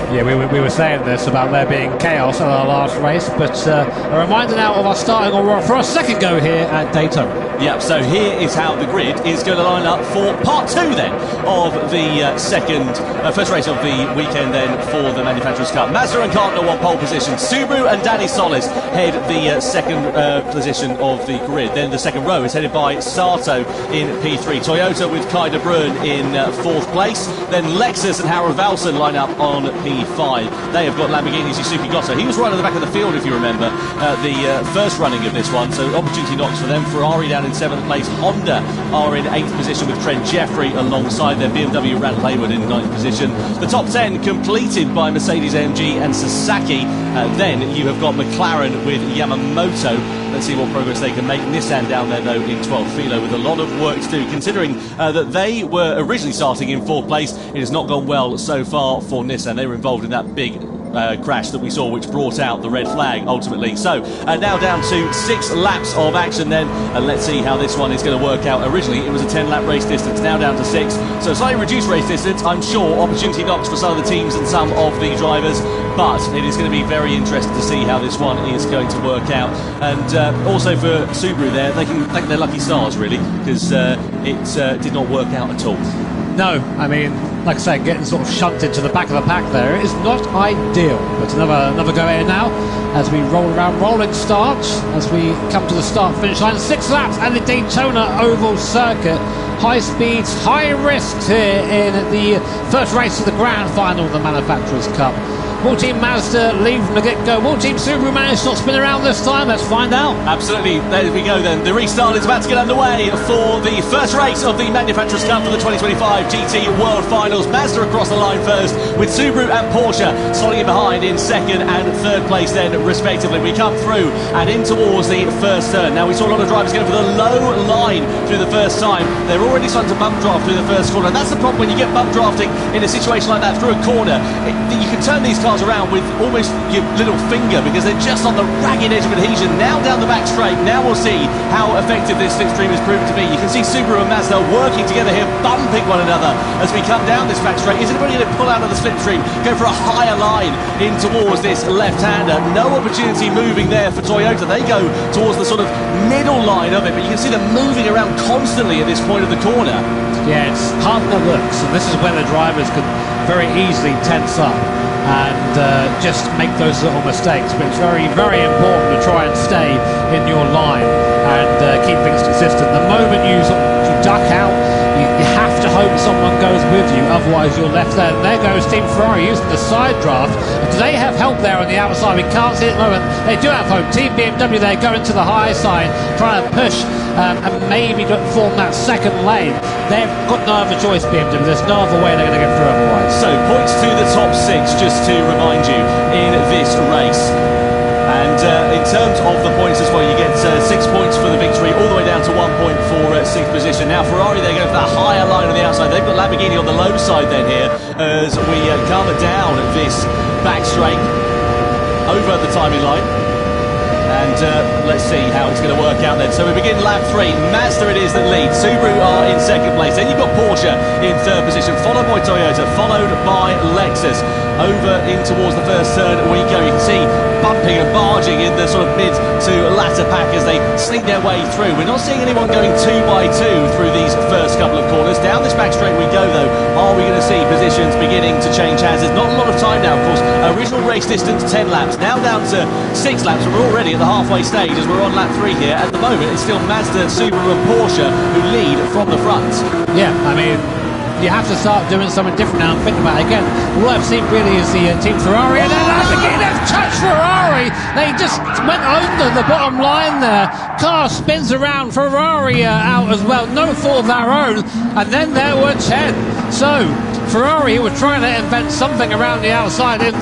Yeah, we were saying this about there being chaos in our last race, but a reminder now of our starting order for our second go here at Daytona. Yeah, so here is how the grid is going to line up for part two then of the first race of the weekend then for the Manufacturers' Cup. Mazda and Cardinal on pole position. Subaru and Danny Solis head the second position of the grid. Then the second row is headed by Sato in P3. Toyota with Kai de Bruin in fourth place. Then Lexus and Harold Valson line up on P5. They have got Lamborghini's Yusuke Goto. He was right at the back of the field, if you remember, the first running of this one. So opportunity knocks for them. Ferrari down in seventh place. Honda are in eighth position with Trent Jeffrey alongside their BMW Randall Hayward in ninth position. The top 10 completed by Mercedes-AMG and Sasaki. Then you have got McLaren with Yamamoto. Let's see what progress they can make. Nissan down there, though, in 12th. Philo with a lot of work to do, considering that they were originally starting in fourth place. It has not gone well so far for Nissan. They were involved in that big crash that we saw, which brought out the red flag ultimately. So now down to 6 laps of action then, and let's see how this one is going to work out. Originally it was a 10-lap race distance, now down to 6, so slightly reduced race distance. I'm sure opportunity knocks for some of the teams and some of the drivers, but it is going to be very interesting to see how this one is going to work out. And also for Subaru there, they can thank their lucky stars really, because it did not work out at all. No, I mean, like I say, getting sort of shunted to the back of the pack there is not ideal. But another go here now as we roll around, rolling start as we come to the start-finish line. 6 laps at the Daytona Oval Circuit. high speeds, high risks here in the first race of the grand final of the Manufacturers' Cup. Will Team Mazda lead from the get-go? Will Team Subaru manage to not spin around this time? Let's find out. Absolutely. There we go then. The restart is about to get underway for the first race of the Manufacturers' Cup for the 2025 GT World Finals. Mazda across the line first, with Subaru and Porsche slotting in behind in second and third place then, respectively. We come through and in towards the first turn. Now, we saw a lot of drivers going for the low line through the first time. They're already starting to bump draft through the first corner, and that's the problem when you get bump drafting in a situation like that through a corner. You can turn these cars around with almost your little finger because they're just on the ragged edge of adhesion. Now down the back straight. Now we'll see how effective this slipstream is proven to be. You can see Subaru and Mazda working together here, bumping one another as we come down this back straight. Is anybody going to pull out of the slipstream, go for a higher line in towards this left-hander? No opportunity moving there for Toyota. They go towards the sort of middle line of it, but you can see them moving around constantly at this point of the corner. Yeah, it's hard than it looks, and this is where the drivers can very easily tense up and just make those little mistakes. But it's very, very important to try and stay in your line and keep things consistent. The moment you duck out, you have to hope someone goes with you, otherwise you're left there. And there goes Team Ferrari using the side draft. Do they have help there on the outside? We can't see it at the moment. They do have hope. Team BMW there going to the high side, trying to push and maybe form that second lane. They've got no other choice, BMW. There's no other way they're going to get through otherwise. So, points to the top six, just to remind you, in this race. And in terms of the points as well, you get 6 points for the victory, all the way down to 1 point for 6th position. Now, Ferrari, they're going for that higher line on the outside. They've got Lamborghini on the low side then here as we come down this back straight over the timing line. And let's see how it's going to work out then. So we begin lap 3. Mazda it is that leads. Subaru are in second place. Then you've got Porsche in third position, followed by Toyota, followed by Lexus. Over in towards the first turn we go. You can see bumping and barging in the sort of mid to latter pack as they sneak their way through. We're not seeing anyone going 2 by 2 through these first couple of corners. Down this back straight we go though. Are we going to see positions beginning to change hands? There's not a lot of time now, of course. Original race distance 10 laps, now down to 6 laps, and we're already at the halfway stage as we're on lap 3 here. At the moment it's still Mazda, Subaru and Porsche who lead from the front. Yeah, I mean, you have to start doing something different now and think about it again. All I've seen really is the Team Ferrari, and then Lamborghini have touched Ferrari. They just went under the bottom line there. Car spins around, Ferrari out as well, no fault of their own, and then there were 10. So Ferrari, who were trying to invent something around the outside, in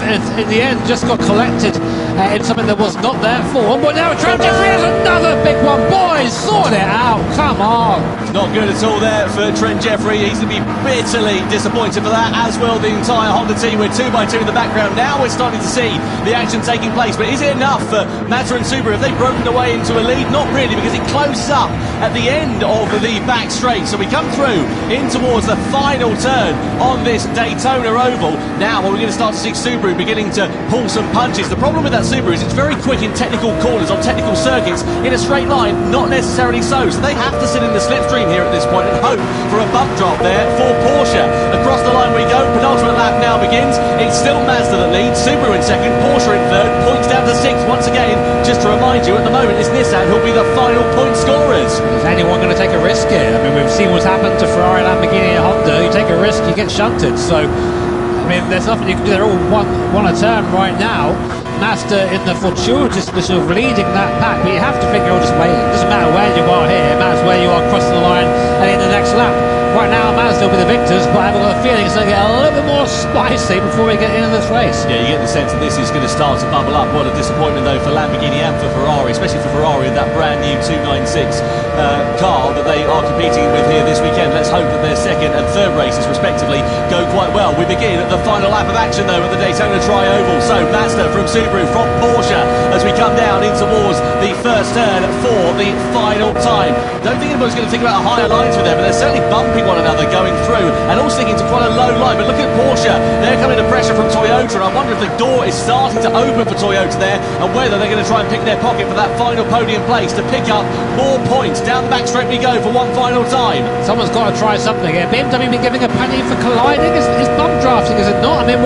the end just got collected in something that was not their fault. But now Trent Jeffrey has another big one. Boys, sort it out, come on. Not good at all there for Trent Jeffrey. He's to be bitterly disappointed for that, as will the entire Honda team. We're 2 by 2 in the background. Now we're starting to see the action taking place. But is it enough for Mazda and Subaru? Have they broken away into a lead? Not really, because it closes up at the end of the back straight. So we come through in towards the final turn on this Daytona Oval. Now we're going to start to see Subaru beginning to pull some punches. The problem with that Subaru is it's very quick in technical corners, on technical circuits. In a straight line, not necessarily so. So they have to sit in the slipstream here at this point and hope for a bump drop there for Porsche. Across the line we go. Penultimate lap now begins. It's still Mazda that leads, Subaru in second, Porsche in third, points down to 6th. Once again, just to remind you, at the moment it's Nissan who'll be the final point scorers. Is anyone going to take a risk here? I mean, we've seen what's happened to Ferrari, Lamborghini and Honda. You take a risk, you get shunted. So, I mean, there's nothing you can do. They're all one a turn right now. Mazda in the fortuitous position of leading that pack, but you have to think you're just waiting. It doesn't matter where you are here, it matters where you are crossing the line and in the next lap. Right now Mazda will be the victors, but I've got a feeling it's going to get a little bit more spicy before we get into this race. Yeah, you get the sense that this is going to start to bubble up. What a disappointment though for Lamborghini and for Ferrari, especially for Ferrari with that brand new 296 car that they are competing with here this weekend. Let's hope that their second and third races respectively go quite well. We begin at the final lap of action though at the Daytona Tri-Oval. So Mazda from Subaru, from Porsche as we come down in towards the first turn for the final time. Don't think anybody's going to think about higher lines with them, but they're certainly bumping one another going through and all sticking to quite a low line. But look at Porsche, they're coming to pressure from Toyota, and I wonder if the door is starting to open for Toyota there and whether they're going to try and pick their pocket for that final podium place to pick up more points. Down the back straight we go for one final time. Someone's got to try something here. BMW been giving a penny for colliding. Is bump drafting, is it not? I mean,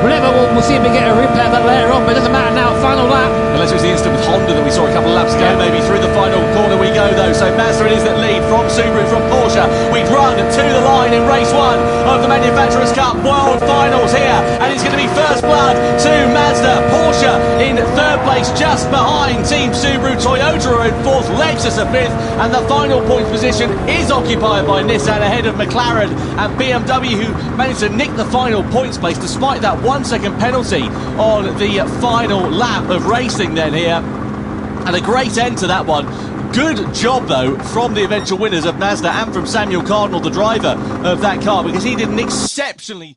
We'll see if we get a replay of that later on, but it doesn't matter now. Final lap. Unless it was the instant with Honda that we saw a couple of laps ago, maybe through the final corner we go though. So Mazda it is that lead from Subaru, from Porsche. We've run to the line in race 1 of the Manufacturers' Cup World Finals here, and it's going to be first blood to Mazda. Porsche in third place, just behind Team Subaru. Toyota are in fourth, Lexus are fifth, and the final points position is occupied by Nissan ahead of McLaren and BMW, who managed to nick the final points place despite that 1 second penalty on the final lap of racing then here. And a great end to that one. Good job, though, from the eventual winners of Mazda and from Samuel Cardinal, the driver of that car, because he did an exceptionally...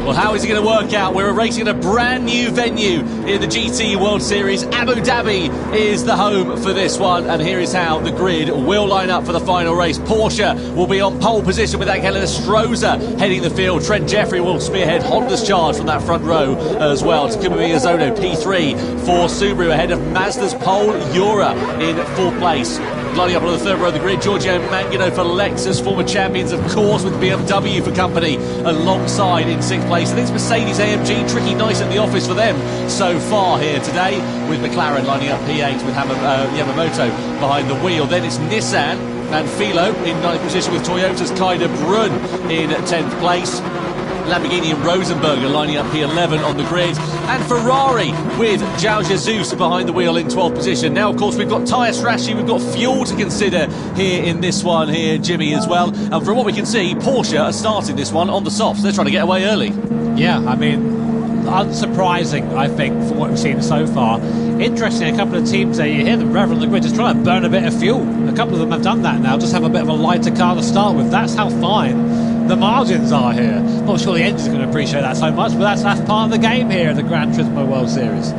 Well, how is it going to work out? We're racing at a brand new venue in the GT World Series. Abu Dhabi is the home for this one, and here is how the grid will line up for the final race. Porsche will be on pole position with Helena Stroza heading the field. Trent Jeffrey will spearhead Honda's charge from that front row as well. Takuma Miyazono P3 for Subaru ahead of Mazda's Paul Ura in fourth place. Lining up on the third row of the grid, Giorgio Mangano for Lexus, former champions, of course, with BMW for company alongside in sixth place. I think it's Mercedes AMG, tricky nice at the office for them so far here today, with McLaren lining up P8 with Yamamoto behind the wheel. Then it's Nissan and Philo in ninth position with Toyota's Kaida Brun in 10th place. Lamborghini and Rosenberger lining up P11 on the grid, and Ferrari with Zhao Jesus behind the wheel in 12th position. Now, of course, we've got tyre strategy, we've got fuel to consider here in this one here, Jimmy, as well. And from what we can see, Porsche are starting this one on the softs. They're trying to get away early. Yeah, I mean, unsurprising, I think, from what we've seen so far. Interesting, a couple of teams there, you hear them rev on the grid, just trying to burn a bit of fuel. A couple of them have done that now, just have a bit of a lighter car to start with. That's how fine the margins are here. Not sure the engine's going to appreciate that so much, but that's part of the game here at the Gran Turismo World Series.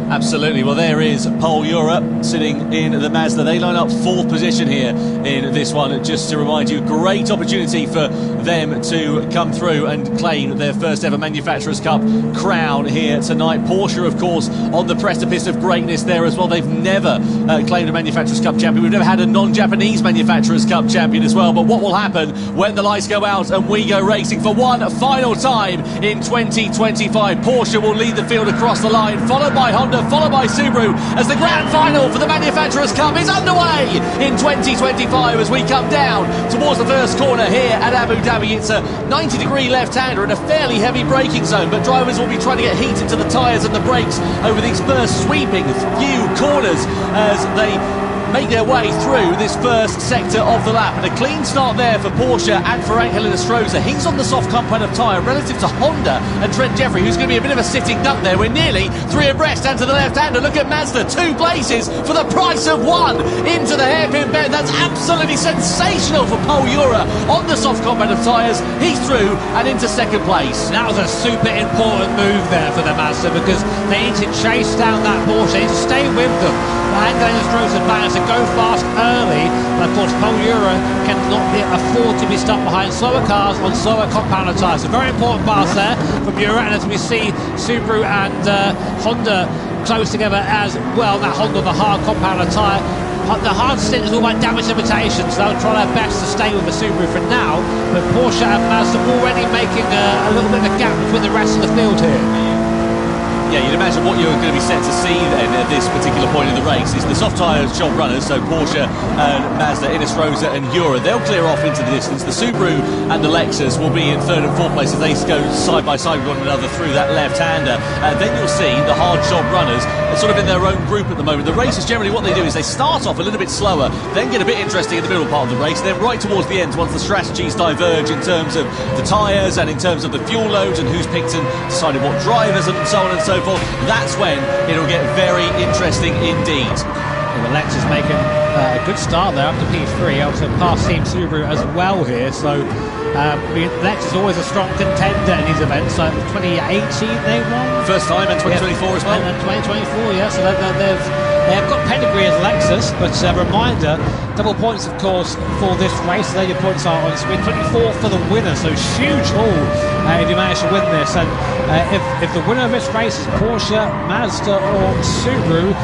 Absolutely. Well, there is Paul Ura sitting in the Mazda. They line up fourth position here in this one. Just to remind you, great opportunity for them to come through and claim their first ever Manufacturers' Cup crown here tonight. Porsche, of course, on the precipice of greatness there as well. They've never claimed a Manufacturers' Cup champion. We've never had a non-Japanese Manufacturers' Cup champion as well. But what will happen when the lights go out and we go racing for one final time in 2025? Porsche will lead the field across the line, followed by Honda, followed by Subaru, as the grand final for the Manufacturers' Cup is underway in 2025 as we come down towards the first corner here at Abu Dhabi. It's a 90-degree left-hander in a fairly heavy braking zone, but drivers will be trying to get heat into the tyres and the brakes over these first sweeping few corners as they make their way through this first sector of the lap. And a clean start there for Porsche and for Angel Inestrosa. He's on the soft compound of tyre relative to Honda and Trent Jeffrey, who's going to be a bit of a sitting duck there. We're nearly three abreast and to the left-hander. Look at Mazda, 2 places for the price of 1 into the hairpin bend. That's absolutely sensational for Paul Ura on the soft compound of tyres. He's through and into second place. That was a super important move there for the Mazda, because they need to chase down that Porsche. They need to stay with them. Angel Inestrosa managed to go fast early, but of course Paul Ura cannot afford to be stuck behind slower cars on slower compounder tyres. A very important pass there from Ura, and as we see Subaru and Honda close together as well. That Honda on the hard compounder tyre. The hard stint is all about damage limitations, so they'll try their best to stay with the Subaru for now, but Porsche and Mazda already making a little bit of a gap between the rest of the field here. Yeah, you'd imagine what you're going to be set to see then at this particular point in the race is the soft tyre job runners, so Porsche and Mazda, Inestrosa and Ura. They'll clear off into the distance. The Subaru and the Lexus will be in third and fourth place as they go side by side with one another through that left-hander. Then you'll see the hard job runners sort of in their own group at the moment. The race is generally what they do is they start off a little bit slower, then get a bit interesting in the middle part of the race, then right towards the end, once the strategies diverge in terms of the tyres and in terms of the fuel loads and who's picked and decided what drivers and so on and so forth, that's when it'll get very interesting indeed. Well, the Lexus making a good start there up to P3, also past Team Subaru as well here, so Lexus is always a strong contender in these events. So 2018 they won, first time, and 2024 as well, and 2024, yeah, so they've got pedigree as Lexus, but a reminder, double points of course for this race. There your points are on screen. 24 for the winner, so huge haul if you manage to win this, and if the winner of this race is Porsche, Mazda or Subaru,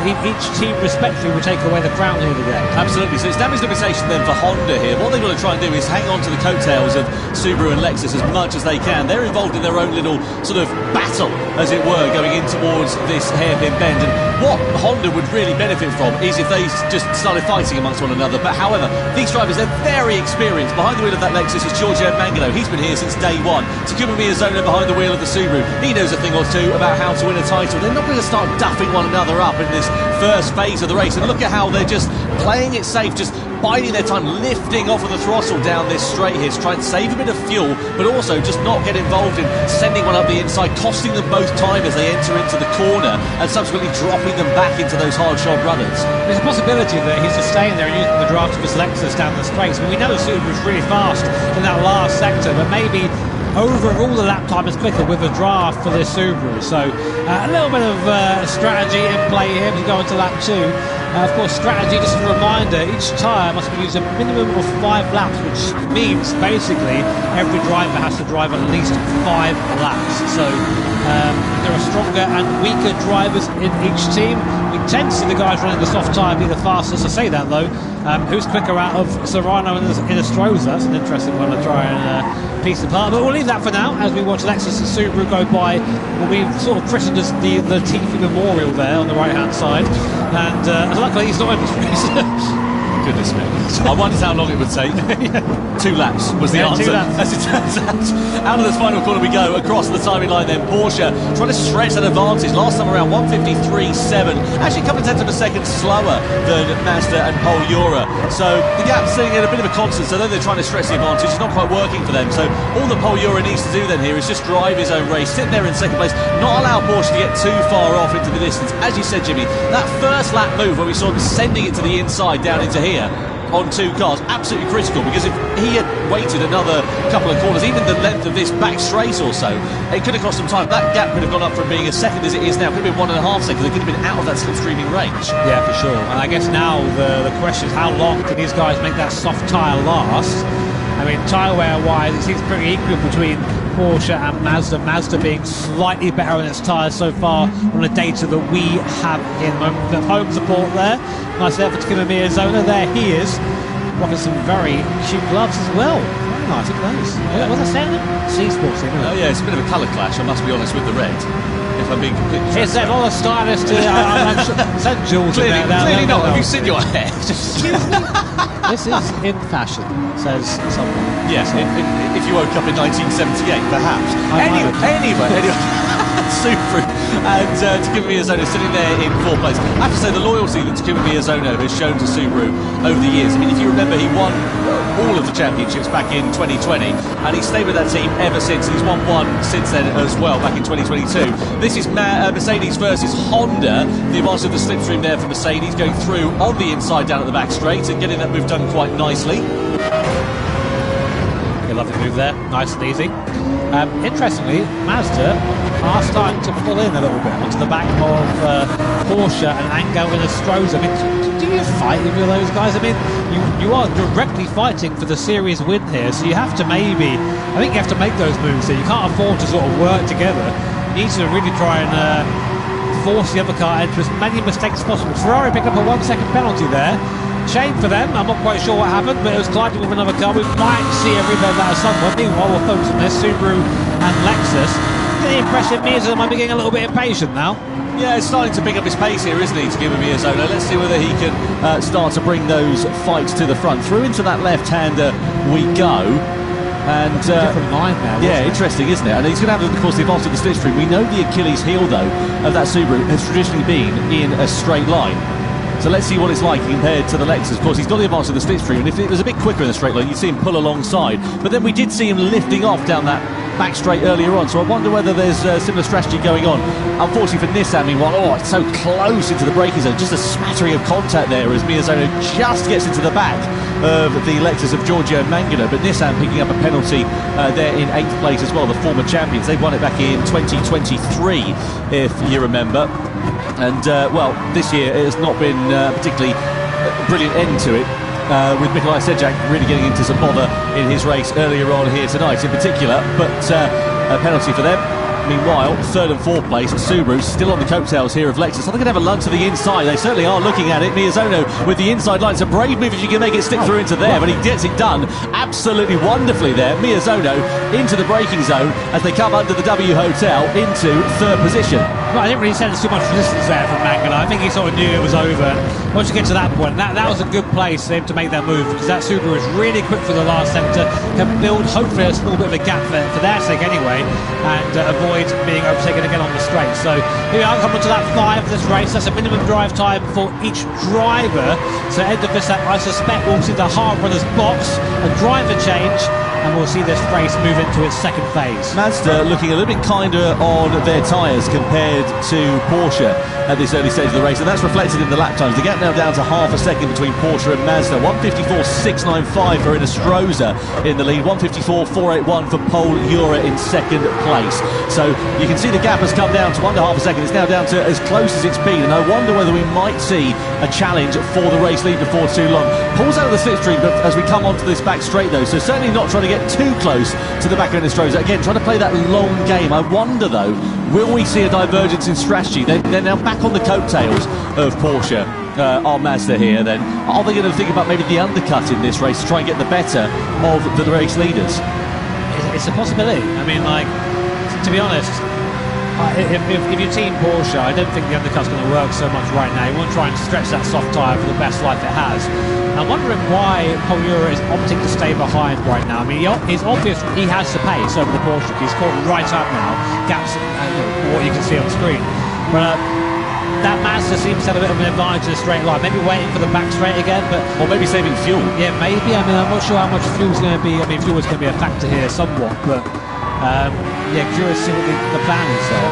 each team respectively will take away the crown here today. Absolutely, so it's damage limitation then for Honda here. What they've got to try and do is hang on to the coattails of Subaru and Lexus as much as they can. They're involved in their own little sort of battle, as it were, going in towards this hairpin bend. And what Honda would really benefit from is if they just started fighting amongst one another. But however, these drivers, they're very experienced. Behind the wheel of that Lexus is Giorgio Mangano. He's been here since day one. Takuma Miyazono behind the wheel of the Subaru. He knows a thing or two about how to win a title. They're not going to start duffing one another up in this first phase of the race, and look at how they're just playing it safe, just biding their time, lifting off of the throttle down this straight here to try and save a bit of fuel, but also just not get involved in sending one up the inside, costing them both time as they enter into the corner and subsequently dropping them back into those hard shod runners. There's a possibility that he's just staying there and using the draft of his Lexus down the straight. I mean, we know the Subaru's really fast in that last sector, but maybe overall the lap time is quicker with a draft for this Subaru. So a little bit of strategy in play here as we go into lap 2. Of course, strategy, just a reminder, each tyre must be used a minimum of 5 laps, which means basically every driver has to drive at least 5 laps. So there are stronger and weaker drivers in each team. We tend to see the guys running the soft tyre be the fastest. I say that though. Who's quicker out of Serrano and Inestrosa? That's an interesting one to try and piece apart. But we'll leave that for now as we watch Lexus and Subaru go by what we've sort of christened as the Tiffy Memorial there on the right hand side. And luckily he's not in this race. Goodness me. I wondered how long it would take. 2 laps was the answer. 2 laps. As it turns out of this final corner we go across the timing line then. Porsche trying to stretch that advantage. Last time around 1:53.7. Actually a couple of tenths of a second slower than Mazda and Paul Ura. So the gap's sitting at a bit of a constant. So though they're trying to stretch the advantage, it's not quite working for them. So all that Paul Ura needs to do then here is just drive his own race, sit there in second place, not allow Porsche to get too far off into the distance. As you said, Jimmy, that first lap move where we saw him sending it to the inside down into here on 2 cars, absolutely critical, because if he had waited another couple of corners, even the length of this back straight or so, it could have cost him time. That gap could have gone up from being a second as it is now, could have been 1.5 seconds. They could have been out of that slipstreaming range. Yeah, for sure. And I guess now the question is, how long can these guys make that soft tyre last? I mean, tyre wear wise, it seems pretty equal between Porsche and Mazda. Mazda being slightly better on its tyres so far on the data that we have in the moment. The home support there, nice there for Takuma Miyazono. There he is, rocking some very cute gloves as well. Very nice, look at those. Yeah. What's that saying? C-Sports thing, isn't it? Oh yeah, it's a bit of a colour clash, I must be honest, with the red. If I'm being completely Is that all a stylist? I'm sure. Is that Jules? Clearly not. Have you seen your hair? This is in fashion, says someone. Yes, if you woke up in 1978, perhaps. Anyway. Subaru, and Takuma Miyazono sitting there in 4th place. I have to say, the loyalty that Takuma Miyazono has shown to Subaru over the years. I mean, if you remember, he won all of the championships back in 2020, and he's stayed with that team ever since. He's won one since then as well, back in 2022. This is Mercedes versus Honda. The advantage of the slipstream there for Mercedes, going through on the inside down at the back straight and getting that move done quite nicely. Okay, lovely move there, nice and easy. Interestingly, Mazda are starting to pull in a little bit onto the back of Porsche and Ango and Astroza. I mean, do you fight with those guys? I mean, you are directly fighting for the series win here, so you have to I think you have to make those moves here. You can't afford to sort of work together. You need to really try and force the other car into as many mistakes as possible. Ferrari picked up a 1 second penalty there. Shame for them. I'm not quite sure what happened, but it was colliding with another car. We might see a replay of that somewhere. Meanwhile, we'll focus on this Subaru and Lexus. The impression Miyazono might be getting a little bit impatient now. Yeah, it's starting to pick up his pace here, isn't he, to give him Miyazono. Let's see whether he can start to bring those fights to the front. Through into that left-hander we go. And different line now. Yeah, interesting, isn't it? And he's going to have, of course, the advantage of the slipstream. We know the Achilles heel, though, of that Subaru has traditionally been in a straight line. So let's see what it's like compared to the Lexus. Of course, he's got the advantage of the slipstream, and if it was a bit quicker in the straight line, you'd see him pull alongside. But then we did see him lifting off down that back straight earlier on, so I wonder whether there's a similar strategy going on. Unfortunately for Nissan, meanwhile, it's so close into the braking zone, just a smattering of contact there as Miyazono just gets into the back of the Lexus of Giorgio Mangano, but Nissan picking up a penalty there in 8th place as well, the former champions. They won it back in 2023, if you remember. And, well, this year it has not been particularly brilliant end to it, with Nikolai Sejak really getting into some bother in his race earlier on here tonight in particular, but a penalty for them. Meanwhile, 3rd and 4th place, Subaru still on the coattails here of Lexus. I think they have a lunge to the inside. They certainly are looking at it. Miyazono with the inside line. It's a brave move if you can make it stick through into there, but he gets it done absolutely wonderfully there. Miyazono into the braking zone as they come under the W Hotel into 3rd position. Well, I didn't really sense too much resistance there from Mangano. I think he sort of knew it was over. Once you get to that point, that was a good place for him to make that move, because that Subaru is really quick for the last sector, can build hopefully a small bit of a gap for their sake anyway, and avoid being overtaken again on the straight. So here we are, coming to that 5 of this race. That's a minimum drive time for each driver. So end of this lap, I suspect we'll see the hard runners box, a driver change, and we'll see this race move into its 2nd phase. Mazda looking a little bit kinder on their tyres compared to Porsche at this early stage of the race, and that's reflected in the lap times. The gap now down to half a second between Porsche and Mazda. 1:54.695 for Inestrosa in the lead, 1:54.481 for Pol Ura in 2nd place. So you can see the gap has come down to under half a second. It's now down to as close as it's been, and I wonder whether we might see a challenge for the race lead before too long. Pulls out of the slipstream as we come onto this back straight, though, so certainly not trying to get too close to the back of Inestrosa. Again, trying to play that long game. I wonder, though, will we see a divergence in strategy? They're now back on the coattails of Porsche. Are Mazda here then? Are they going to think about maybe the undercut in this race to try and get the better of the race leaders? It's a possibility. I mean, like, to be honest, if you team Porsche, I don't think the undercut's going to work so much right now. You want to try and stretch that soft tyre for the best life it has. I'm wondering why Pol Ura is opting to stay behind right now. I mean, it's obvious he has the pace over the Porsche. He's caught right up now, gaps what you can see on the screen. But that Mazda seems to have a bit of an advantage in a straight line. Maybe waiting for the back straight again, but or maybe saving fuel. Yeah, maybe. I mean, I'm not sure how much fuel's going to be. I mean, fuel is going to be a factor here somewhat, but yeah, curious to see what the plan is there.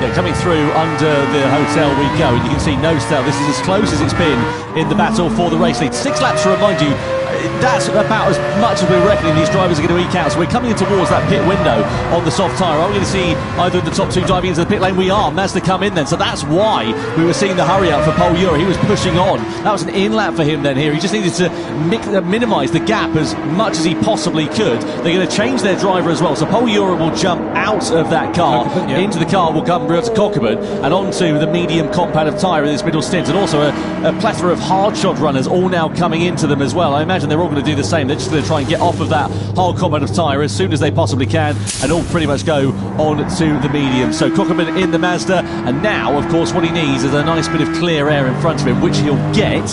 Yeah, coming through under the hotel we go, and you can see no style. This is as close as it's been in the battle for the race lead. 6 laps to remind you. That's about as much as we're reckoning these drivers are going to eke out. So we're coming in towards that pit window on the soft tyre. Are we going to see either of the top 2 diving into the pit lane? We are. Mazda come in then. So that's why we were seeing the hurry up for Pol Ura. He was pushing on. That was an in lap for him then here. He just needed to minimise the gap as much as he possibly could. They're going to change their driver as well. So Pol Ura will jump out of that car. Into the car will come Roberto Cockburn and onto the medium compound of tyre in this middle stint. And also a plethora of hard shot runners all now coming into them as well. I imagine they're all going to do the same. They're just going to try and get off of that hard compound of tyre as soon as they possibly can, and all pretty much go on to the medium. So Cockburn in the Mazda, and now of course what he needs is a nice bit of clear air in front of him, which he'll get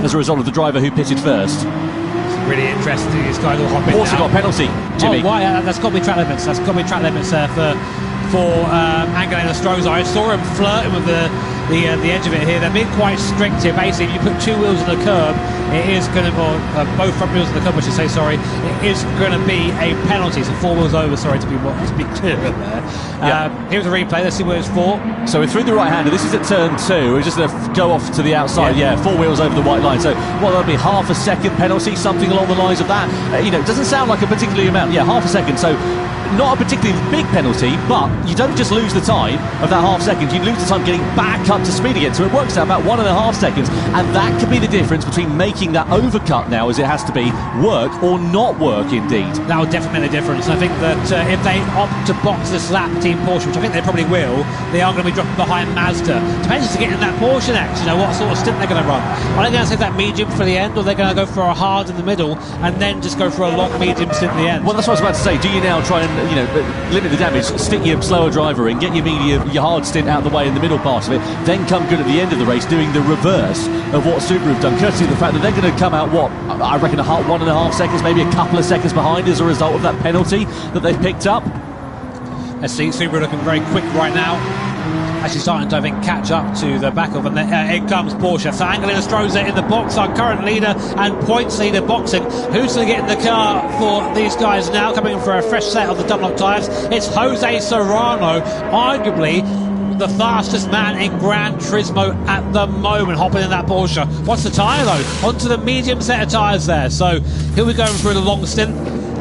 as a result of the driver who pitted first. It's really interesting. This guy will hop in. Also got a penalty, Jimmy. Oh, why? That's got to be track limits. That's got to be track limits for for Angelo Stroza. I saw him flirting with the edge of it here. They're being quite strict here. Basically, if you put two wheels on the curb, it is going to, or both front wheels on the curb, I should say, sorry, it is going to be a penalty. So four wheels over, sorry, to be clear there. Here's a replay. Let's see what it's for. So we're through the right-hander. This is at turn 2. We're just going to go off to the outside. Yeah, four wheels over the white line. So, that'll be half a second penalty, something along the lines of that. It doesn't sound like a particularly amount. Yeah, half a second. So, not a particularly big penalty, but you don't just lose the time of that half second, you lose the time getting back up to speed again. So it works out about 1.5 seconds, and that could be the difference between making that overcut now, as it has to be, work or not work indeed. That will definitely make a difference. I think that if they opt to box this lap, Team Porsche, which I think they probably will, they are going to be dropping behind Mazda. Depends to get in that Porsche next, what sort of stint they're going to run. Are they going to save that medium for the end, or they're going to go for a hard in the middle and then just go for a long medium stint in the end? Well, that's what I was about to say. Do you now try and limit the damage, stick your slower driver in, get your medium, your hard stint out of the way in the middle part of it, then come good at the end of the race, doing the reverse of what Subaru have done, courtesy of the fact that they're going to come out, I reckon 1.5 seconds, maybe a couple of seconds behind as a result of that penalty that they've picked up. Let's see, Subaru looking very quick right now. Actually starting to, I think, catch up to the back of, and here comes Porsche. So Angelo Stroza in the box, our current leader and points leader boxing. Who's going to get in the car for these guys now, coming in for a fresh set of the Dunlop tyres? It's Jose Serrano, arguably the fastest man in Gran Turismo at the moment, hopping in that Porsche. What's the tyre though? Onto the medium set of tyres there. So he'll be going through the long stint.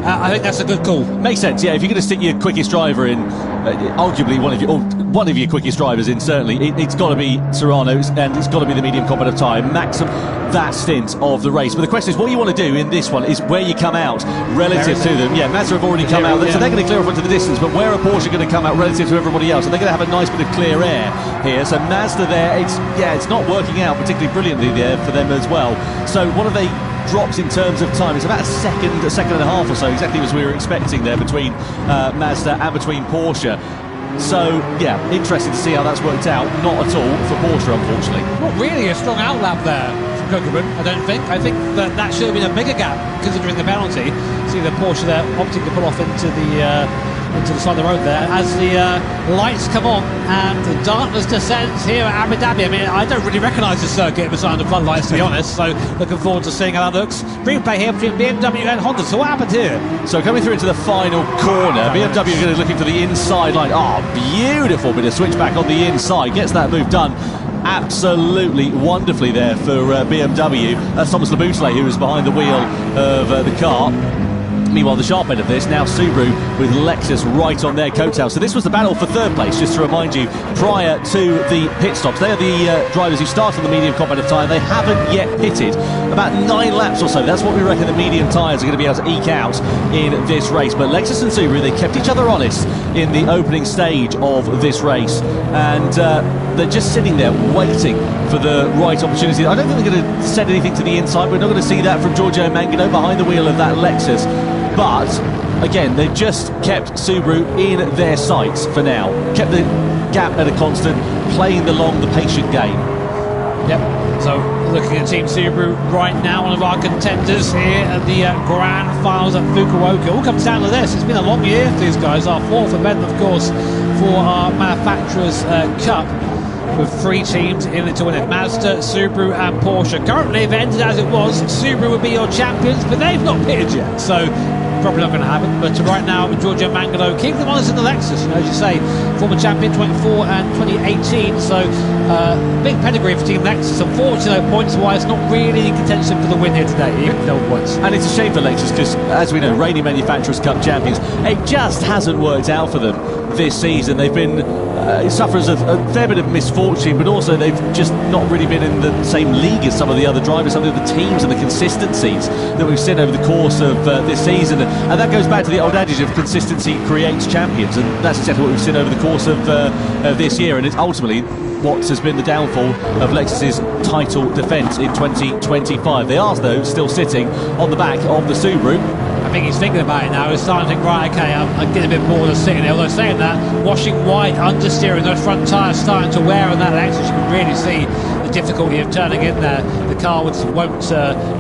I think that's a good call. Makes sense, yeah. If you're going to stick your quickest driver in, arguably one of your quickest drivers in, certainly, it's got to be Serrano, and it's got to be the medium competitive tyre. Maximum that stint of the race. But the question is, what you want to do in this one is where you come out relative to them. Yeah, Mazda have already come out, so they're going to clear off into the distance. But where are Porsche going to come out relative to everybody else? And they're going to have a nice bit of clear air here. So Mazda there, it's not working out particularly brilliantly there for them as well. So what have they dropped in terms of time? It's about a second and a half or so, exactly as we were expecting there between Mazda and between Porsche. So, yeah, interesting to see how that's worked out. Not at all for Porsche, unfortunately. Not really a strong outlap there from Kokeman, I don't think. I think that should have been a bigger gap, considering the penalty. See the Porsche there opting to pull off into the side of the road there as the lights come on and the darkness descends here at Abu Dhabi. I mean, I don't really recognise the circuit beside the floodlights, to be honest, so looking forward to seeing how that looks. Replay here between BMW and Honda. So what happened here? So coming through into the final corner, BMW are going to looking for the inside line. Beautiful bit of switchback on the inside, gets that move done absolutely wonderfully there for BMW. That's Thomas Laboutelet, who was behind the wheel of the car. Meanwhile, the sharp end of this, now Subaru with Lexus right on their coattails. So this was the battle for third place, just to remind you, prior to the pit stops. They are the drivers who start on the medium competitive tyre. They haven't yet pitted. About 9 laps or so. That's what we reckon the medium tyres are going to be able to eke out in this race. But Lexus and Subaru, they kept each other honest in the opening stage of this race. And they're just sitting there waiting for the right opportunity. I don't think they're going to send anything to the inside. We're not going to see that from Giorgio Mangano behind the wheel of that Lexus. But, again, they've just kept Subaru in their sights for now. Kept the gap at a constant, playing the patient game. Yep, so looking at Team Subaru right now, one of our contenders here at the Grand Finals at Fukuoka. It all comes down to this. It's been a long year for these guys. Our 4th event, of course, for our Manufacturers' Cup, with 3 teams in it to win it: Mazda, Subaru and Porsche. Currently, if it ended as it was, Subaru would be your champions, but they've not pitted yet, so probably not going to happen. But right now, Giorgio Mangano keep them honest in the Lexus, as you say, former champion 24 and 2018, so big pedigree for Team Lexus. Unfortunately, points-wise, not really in contention for the win here today, even no points. And it's a shame for Lexus because, as we know, reigning Manufacturers' Cup champions, it just hasn't worked out for them this season. They've been sufferers of a fair bit of misfortune, but also they've just not really been in the same league as some of the other drivers, some of the teams, and the consistencies that we've seen over the course of this season. And that goes back to the old adage of consistency creates champions, and that's exactly what we've seen over the course of this year. And it's ultimately what has been the downfall of Lexus's title defence in 2025. They are, though, still sitting on the back of the Subaru. I think he's thinking about it now. He's starting to think, right, okay, I'm getting a bit bored of sitting there. Although saying that, washing white, understeering, those front tyres starting to wear on that Lexus, you can really see the difficulty of turning in there. The car won't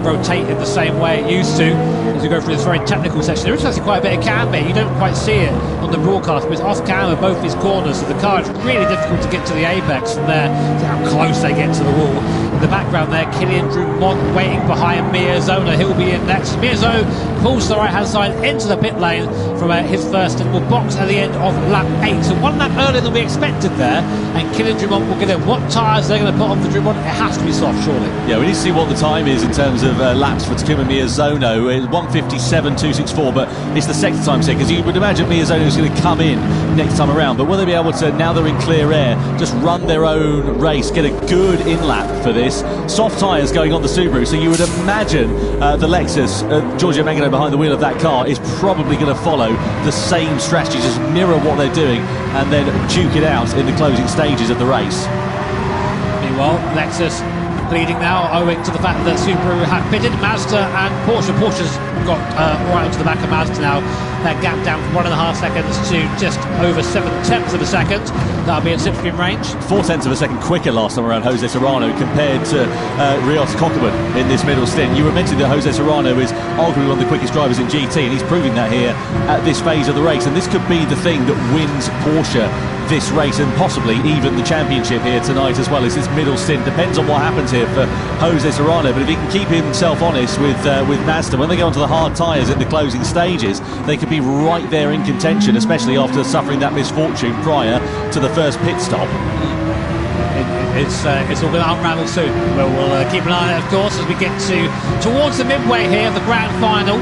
rotate in the same way it used to as you go through this very technical section. There is actually quite a bit of camber. You don't quite see it on the broadcast, but it's off camber both these corners, so the car is really difficult to get to the apex from there. See how close they get to the wall. In the background there, Kylian Drumont waiting behind Miazona. He'll be in next. Miazona pulls to the right hand side into the pit lane from his first and will box at the end of lap 8. So one lap earlier than we expected there, and Kylian Drumont will get in. What tyres they're going to put on for Drumont? It has to be soft, surely. Yeah, we need to see what the time is in terms of laps for Takuma Miyazono. It's 1:57.264, but it's the sector time set, because you would imagine Miyazono is going to come in next time around. But will they be able to, now they're in clear air, just run their own race, get a good in-lap for this? Soft tyres going on the Subaru, so you would imagine the Lexus, Giorgio Mangano behind the wheel of that car, is probably going to follow the same strategy, just mirror what they're doing and then duke it out in the closing stages of the race. Meanwhile, Lexus leading now, owing to the fact that Subaru had pitted. Mazda and Porsche's got right onto the back of Mazda now. That gap down from 1.5 seconds to just over 7/10 of a second. That'll be at slipstream range. 0.4 of a second quicker last time around Jose Serrano compared to Ryota Kokubun in this middle stint. You were mentioning that Jose Serrano is arguably one of the quickest drivers in GT, and he's proving that here at this phase of the race. And this could be the thing that wins Porsche this race, and possibly even the championship here tonight as well. As this middle stint depends on what happens here for Jose Serrano, but if he can keep himself honest with Mazda, when they go onto the hard tyres in the closing stages, they could be right there in contention, especially after suffering that misfortune prior to the first pit stop. It's all going to unravel soon. We'll keep an eye on it, of course, as we get towards the midway here of the grand final.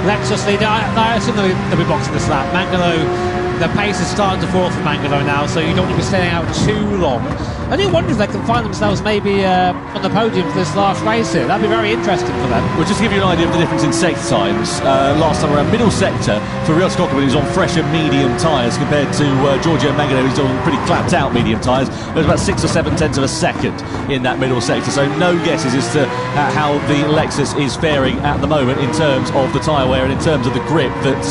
Lexus leader. I assume they'll be boxing this lap. Mangano, the pace is starting to fall for Mangano now, so you don't want to be staying out too long. I do wonder if they can find themselves maybe on the podium for this last race here. That'd be very interesting for them. Well, just to give you an idea of the difference in sector times, last time around, middle sector for Ryota Kokubun, who's on fresher medium tyres, compared to Giorgio Mangano, who's on pretty clapped out medium tyres. There's about 6 or 7 tenths of a second in that middle sector, so no guesses as to how the Lexus is faring at the moment in terms of the tyre wear and in terms of the grip that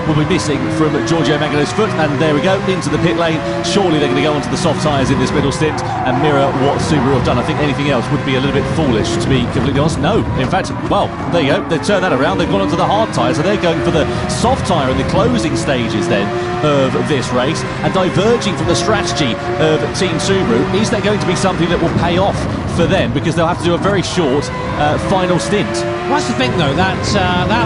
will be missing from Giorgio Mangano's foot. And there we go, into the pit lane. Surely they're going to go onto the soft tyres in this middle stint and mirror what Subaru have done. I think anything else would be a little bit foolish, to be completely honest. No, in fact, well, there you go. They've turned that around. They've gone onto the hard tyre, so they're going for the soft tyre in the closing stages then of this race, and diverging from the strategy of Team Subaru. Is there going to be something that will pay off for them, because they'll have to do a very short final stint? Well, that's the thing, though, that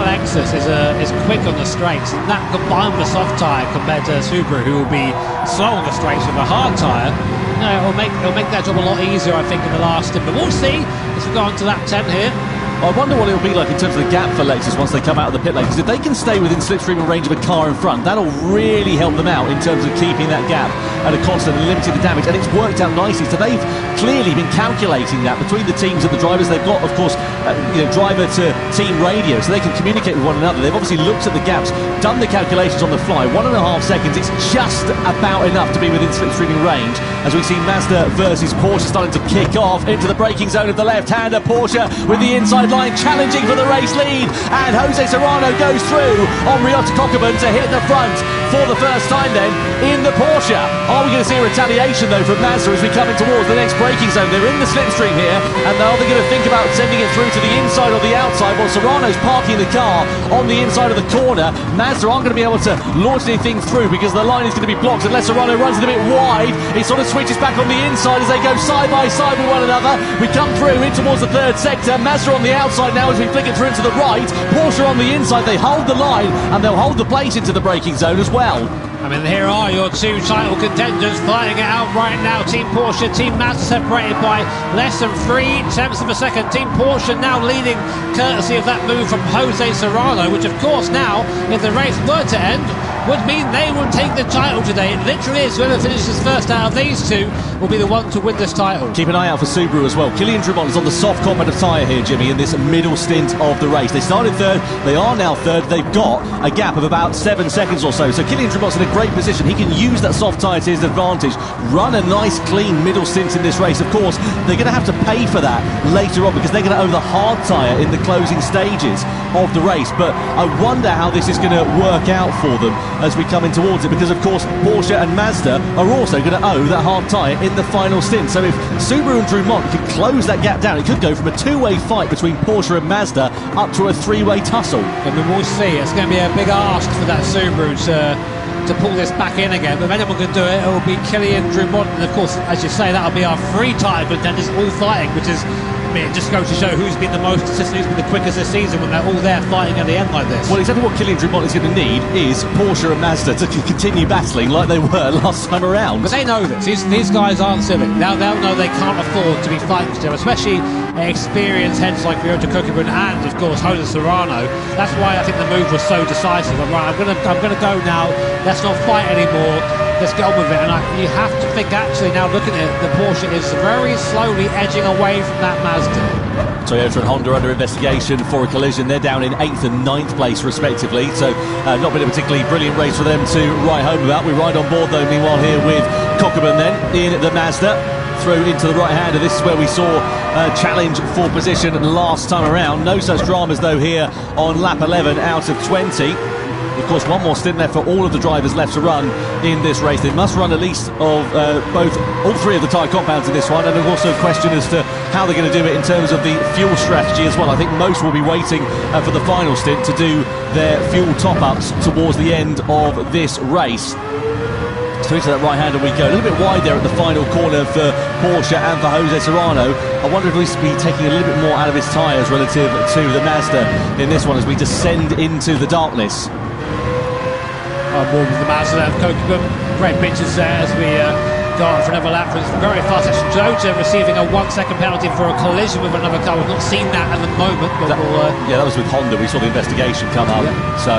Lexus is quick on the straights, and that combined with a soft tyre compared to Subaru, who will be slow on the straights with a hard tyre, it'll make that job a lot easier, I think, in the last stint. But we'll see as we go on to lap 10 here. I wonder what it'll be like in terms of the gap for Lexus once they come out of the pit lane, because if they can stay within slipstream range of a car in front, that'll really help them out in terms of keeping that gap at a constant and limiting the damage. And it's worked out nicely, so they've clearly been calculating that between the teams and the drivers. They've got, of course, driver to team radio, so they can communicate with one another. They've obviously looked at the gaps, done the calculations on the fly. 1.5 seconds, it's just about enough to be within slipstreaming range, as we see Mazda versus Porsche starting to kick off into the braking zone of the left-hander. Porsche with the inside line, challenging for the race lead, and Jose Serrano goes through on Ryota Kokubun to hit the front for the first time then in the Porsche. Are we going to see a retaliation though from Mazda as we come in towards the next braking zone? They're in the slipstream here, and are they going to think about sending it through to the inside or the outside? Well, Serrano's parking the car on the inside of the corner. Mazda aren't going to be able to launch anything through because the line is going to be blocked unless Serrano runs it a bit wide. He sort of switches back on the inside as they go side by side with one another. We come through in towards the third sector. Mazda on the outside now as we flick it through to the right. Porsche on the inside. They hold the line and they'll hold the place into the braking zone as well. I mean, here are your two title contenders fighting it out right now. Team Porsche, Team Mazda separated by less than 0.3 of a second. Team Porsche now leading courtesy of that move from Jose Serrano, which of course now, if the race were to end, would mean they will take the title today. It literally is. Whoever finishes first out of these two will be the one to win this title. Keep an eye out for Subaru as well. Kylian Drumont is on the soft combat of tyre here, Jimmy, in this middle stint of the race. They started third, they are now third. They've got a gap of about 7 seconds or so. So Kylian Drumont's in a great position. He can use that soft tyre to his advantage, run a nice clean middle stint in this race. Of course, they're going to have to pay for that later on because they're going to owe the hard tyre in the closing stages of the race. But I wonder how this is going to work out for them as we come in towards it, because of course Porsche and Mazda are also going to owe that hard tyre in the final stint. So if Subaru and Dumont can close that gap down, it could go from a two-way fight between Porsche and Mazda up to a three-way tussle. I mean, we'll see. It's going to be a big ask for that Subaru to pull this back in again, but if anyone can do it, it will be Kylian Dumont, and of course, as you say, that'll be our three tyre contenders all fighting, which is, I mean, it just goes to show who's been the most consistent, who's been the quickest this season when they're all there fighting at the end like this. Well, exactly what Kylian Dumont is going to need is Porsche and Mazda to continue battling like they were last time around. But they know this. These guys aren't silly. Now they'll know they can't afford to be fighting still, especially experienced heads like Ryota Kokubun and, of course, Jose Serrano. That's why I think the move was so decisive. Right, I'm gonna go now. Let's not fight anymore. Let's get on with it. And you have to think, actually, now looking at it, the Porsche is very slowly edging away from that Mazda. Toyota and Honda under investigation for a collision. They're down in 8th and 9th place respectively, so not been a particularly brilliant race for them to write home about. We ride on board though meanwhile here with Kokubun then in the Mazda, through into the right hander. This is where we saw a challenge for position last time around. No such dramas though here on lap 11 out of 20. Of course, one more stint left for all of the drivers left to run in this race. They must run at least of all three of the tyre compounds in this one, and there's also a question as to how they're going to do it in terms of the fuel strategy as well. I think most will be waiting for the final stint to do their fuel top-ups towards the end of this race. So into that right-hander we go. A little bit wide there at the final corner for Porsche and for Jose Serrano. I wonder if he's be taking a little bit more out of his tyres relative to the Mazda in this one as we descend into the darkness. On board with the Mazda and Kokubun. Great pictures there as we go on for another lap. It's very fast section. Toyota receiving a 1 second penalty for a collision with another car. We've not seen that at the moment, but yeah, that was with Honda. We saw the investigation come up. Yeah. So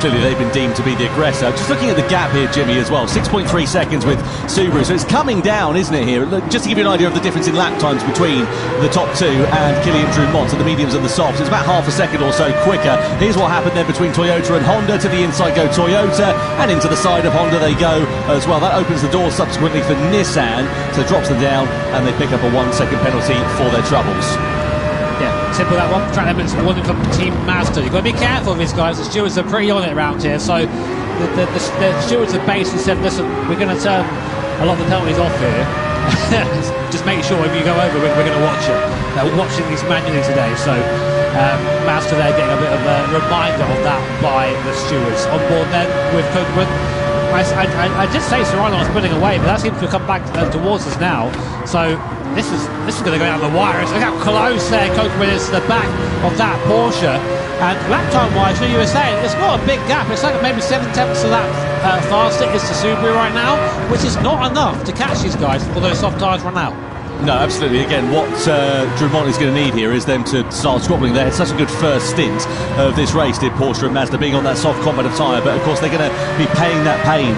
clearly they've been deemed to be the aggressor. Just looking at the gap here, Jimmy, as well, 6.3 seconds with Subaru. So it's coming down, isn't it, here? Just to give you an idea of the difference in lap times between the top two and Kylian Dumont, so the mediums and the softs. It's about half a second or so quicker. Here's what happened then between Toyota and Honda. To the inside go Toyota, and into the side of Honda they go as well. That opens the door subsequently for Nissan, so it drops them down, and they pick up a 1 second penalty for their troubles. Yeah, simple that one. Track limits warning from Team Mazda. You've got to be careful of these guys. The stewards are pretty on it around here. So the stewards have basically said, listen, we're going to turn a lot of the penalties off here. Just make sure if you go over, we're going to watch it. We're watching these manually today. So Mazda there getting a bit of a reminder of that by the stewards. On board then with Kokubun. I did say Serrano was pulling away, but that seems to have come back towards us now. So this is going to go down the wire. Look how close there Kokubun is to the back of that Porsche. And lap time wise, you were saying, it's not a big gap. It's like maybe 7 tenths of that faster is to Subaru right now, which is not enough to catch these guys before those soft tyres run out. No, absolutely. Again, what Dumont is going to need here is them to start squabbling. They had such a good first stint of this race, did Porsche and Mazda, being on that soft compound tyre, but of course they're going to be paying that pain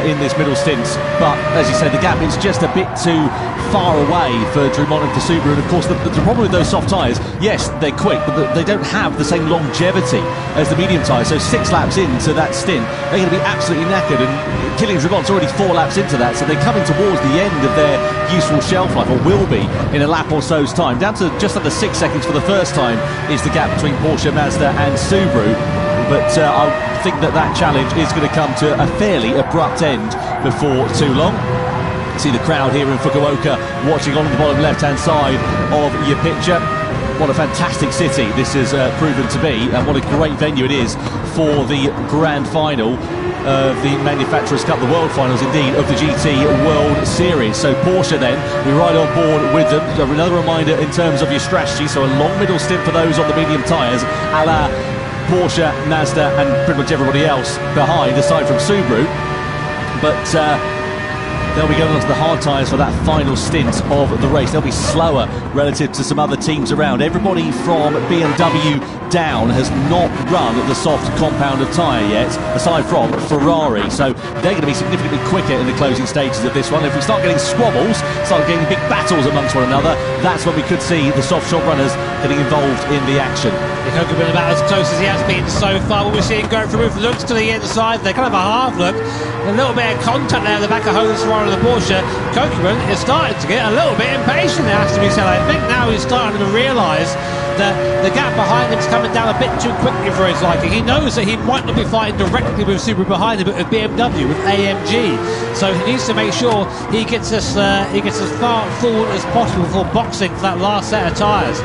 in this middle stint. But as you said, the gap is just a bit too far away for Dumont and for Subaru. And of course the problem with those soft tyres, yes, they're quick, but they don't have the same longevity as the medium tyres. So 6 laps into that stint, they're going to be absolutely knackered, and Kylian Dumont's already 4 laps into that, so they're coming towards the end of their useful shelf life, or will be in a lap or so's time. Down to just under 6 seconds for the first time is the gap between Porsche, Mazda and Subaru. But I think that challenge is going to come to a fairly abrupt end before too long. See the crowd here in Fukuoka watching on the bottom left-hand side of your picture. What a fantastic city this has proven to be, and what a great venue it is for the grand final of the Manufacturers' Cup, the World Finals indeed, of the GT World Series. So Porsche then, we ride on board with them. So another reminder in terms of your strategy, so a long middle stint for those on the medium tyres, a la Porsche, Mazda and pretty much everybody else behind, aside from Subaru. But they'll be going on to the hard tyres for that final stint of the race. They'll be slower relative to some other teams around. Everybody from BMW down has not run the soft compound of tyre yet, aside from Ferrari. So they're going to be significantly quicker in the closing stages of this one. If we start getting squabbles, start getting big battles amongst one another, that's when we could see the soft shop runners getting involved in the action. Kokeman about as close as he has been so far. What we're seeing going through looks to the inside. They're kind of a half look. A little bit of contact there at the back of Jose Serrano of the Porsche. Kokeman is starting to get a little bit impatient, it has to be said. I think now he's starting to realise that the gap behind him is coming down a bit too quickly for his liking. He knows that he might not be fighting directly with Subaru behind him, but with BMW, with AMG. So he needs to make sure he gets as far forward as possible before boxing for that last set of tyres.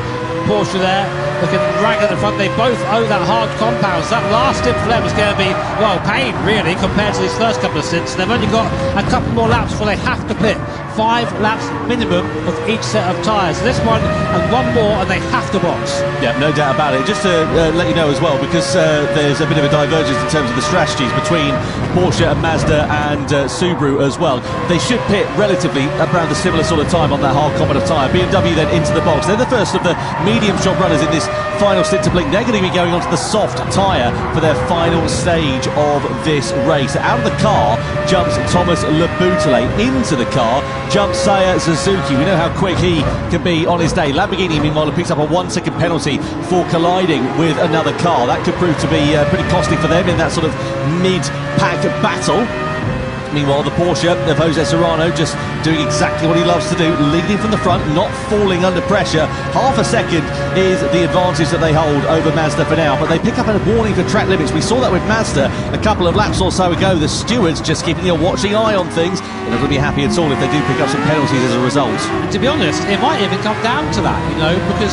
Porsche there, looking right at the front. They both owe that hard compounds. That last stint for them is going to be, well, pain really compared to these first couple of stints. They've only got a couple more laps before they have to pit. 5 laps minimum of each set of tyres. This one and one more, and they have to box. Yeah, no doubt about it. Just to let you know as well, because there's a bit of a divergence in terms of the strategies between Porsche and Mazda and Subaru as well. They should pit relatively around a similar sort of time on that hard compound tyre. BMW then into the box. They're the first of the medium shot runners in this final stint to blink. They're going to be going onto the soft tyre for their final stage of this race. Out of the car jumps Thomas Lebutele. Into the car jumps Saya Suzuki. We know how quick he can be on his day. Lamborghini, meanwhile, picks up a 1 second penalty for colliding with another car. That could prove to be pretty costly for them in that sort of mid-pack battle. Meanwhile, the Porsche of Jose Serrano just doing exactly what he loves to do, leading from the front, not falling under pressure. Half a second is the advantage that they hold over Mazda for now, but they pick up a warning for track limits. We saw that with Mazda a couple of laps or so ago. The stewards just keeping a watching eye on things. They're not going to be happy at all if they do pick up some penalties as a result. And to be honest, it might even come down to that, you know, because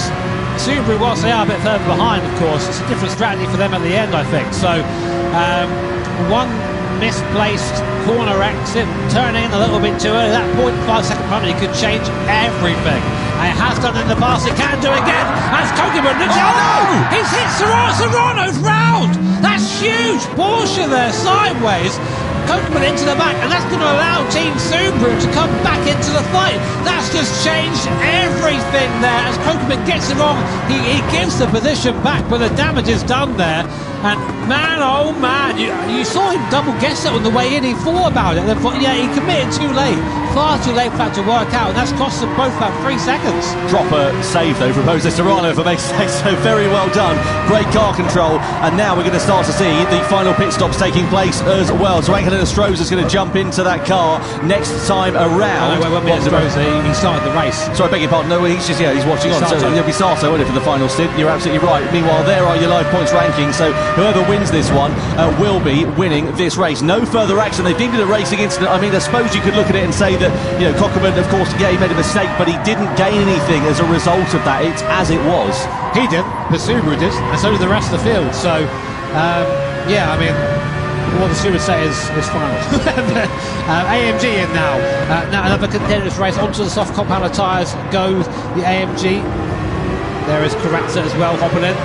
Subaru, whilst they are a bit further behind, of course, it's a different strategy for them at the end, I think. So, one misplaced corner exit, turning in a little bit too early. That 0.5 second penalty could change everything. And it has done in the past, it can do again. As Kokeman looks, oh no! He's hit Serrano's round! That's huge! Porsche there, sideways. Kokeman into the back, and that's going to allow Team Subaru to come back into the fight. That's just changed everything there. As Kokeman gets it wrong, he gives the position back, but the damage is done there. And man, oh man, you saw him double guess it on the way in. He thought about it and then thought, yeah, he committed too late. Far too late for that to work out, and that's cost them both about 3 seconds. Proper save though from Jose Serrano, if I may say so. Very well done. Great car control, and now we're going to start to see the final pit stops taking place as well. So Angelo Stroza is going to jump into that car next time around. No, he started the race. Sorry, I beg your pardon. No, he's just he's watching on. So it'll be Sato, won't it, for the final stint? You're absolutely right. Meanwhile, there are your live points rankings. So whoever wins this one will be winning this race. No further action. They deemed it a racing incident. I mean, I suppose you could look at it and say that, you know, Kokeman, of course, yeah, he made a mistake, but he didn't gain anything as a result of that. It's as it was. He did, but Subaru did, and so did the rest of the field. So, yeah, I mean, what the stewards say is final. AMG in now. Now another continuous race onto the soft compounder tyres goes the AMG. There is Carrazza as well hopping in.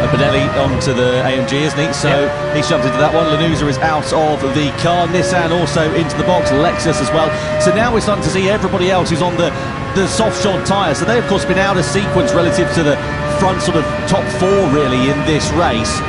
Benelli onto the AMG, isn't he? So he's jumped into that one. Lanuza is out of the car. Nissan also into the box. Lexus as well. So now we're starting to see everybody else who's on the soft shod tyres. So they've of course been out of sequence relative to the front sort of top 4 really in this race.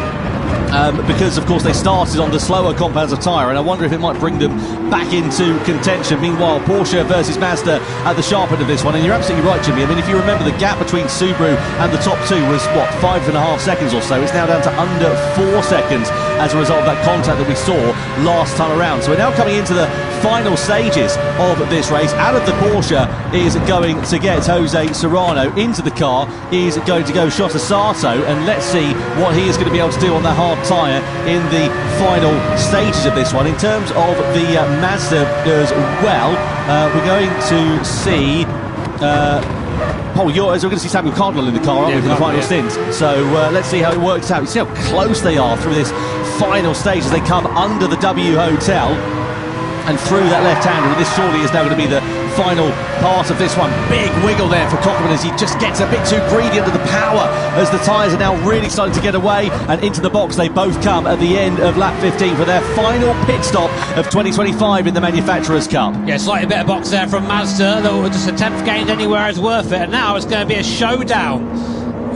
Because of course they started on the slower compounds of tyre, and I wonder if it might bring them back into contention. Meanwhile, Porsche versus Mazda at the sharp end of this one, and you're absolutely right, Jimmy. I mean, if you remember, the gap between Subaru and the top 2 was what, 5.5 seconds or so. It's now down to under 4 seconds as a result of that contact that we saw last time around. So we're now coming into the final stages of this race. Out of the Porsche is going to get Jose Serrano. Into the car is going to go Shota Sato, and let's see what he is going to be able to do on that hard tyre in the final stages of this one. In terms of the Mazda as well, we're going to see we're going to see Samuel Cardinal in the car, aren't we, for the final stint. So let's see how it works out. You see how close they are through this final stage as they come under the W Hotel and through that left-hander. And this surely is now going to be the final part of this one. Big wiggle there for Kokeman as he just gets a bit too greedy under the power as the tyres are now really starting to get away, and into the box they both come at the end of lap 15 for their final pit stop of 2025 in the Manufacturers' Cup. Yeah, slightly better box there from Mazda. Just a 10th gained anywhere is worth it, and now it's going to be a showdown.